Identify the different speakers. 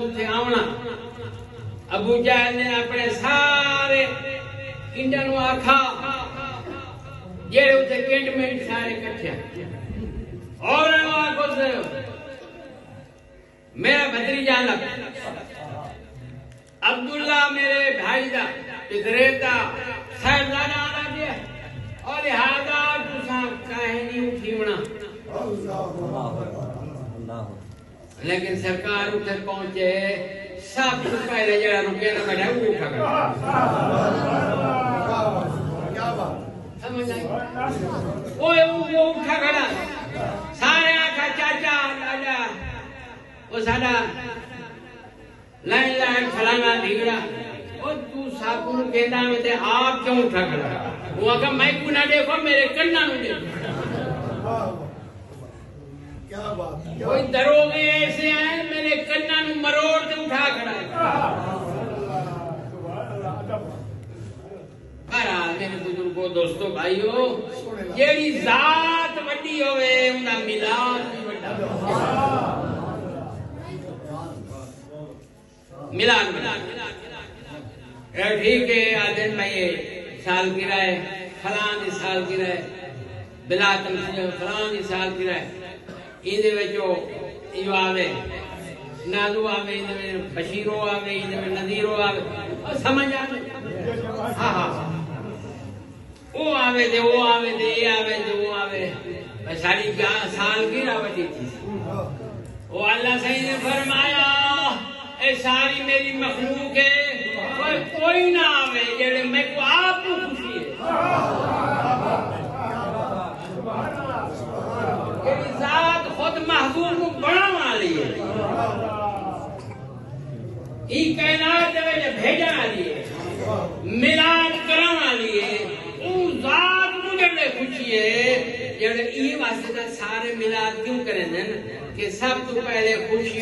Speaker 1: उसे आवना अबू जहल ने अपने सारे इंडन आखा जेड़े उसे केंट में सारे इकट्ठे और आखो मेरा भतीजा लग अब्दुल्ला मेरे भाई दा पितरे दा साहबजादा आना दिया और लिहाजा तुसा काहे नहीं उठीवना लेकिन सरकार उठे पहुंचे सब तो पहले जरा रुके ना बैठा वो उठा कर क्या बात समझ आई वो उठा खड़ा सारे आखा चाचा दादा वो सादा लाइन लाइन फलाना ढीगड़ा और तू साकुन कहता में ते आप क्यों उठा खड़ा वो अगर मैं को ना देखो मेरे कन्ना नु देखो क्या बात है कोई दरोगे ऐसे आए मेरे कन्ना नु मरोड़ के उठा खड़ा मेरे बुजुर्गों दोस्तों भाइयों जेड़ी जात वड्डी होवे उनका मिलाद भी वड्डा मिलाद ठीक है आदन में ये साल गिरा है फलां साल गिरा है बिलातम फलां साल गिरा है इधे विचो इयो आवे नादू आवे इधे में बशीरो आवे इधे में नदीरो आवे समझ आवे हां हां वो आवे दे वो आवे दे ये आवे दे वो आवे सारी साल गिरा वठी थी वो अल्लाह सही ने फरमाया ए सारी मेरी मखलूक है कोई ना आवे जेड़े मैं को आप खुशी है तेरी जात खुद महबूब को बड़ा वाली है ई कायनात में भेजा वाली है मिलाद करा वाली है ऊ जात मुझे खुशी है जेड़े ई वास्ते सारे मिलाद क्यों करें कि सब तो पहले खुशी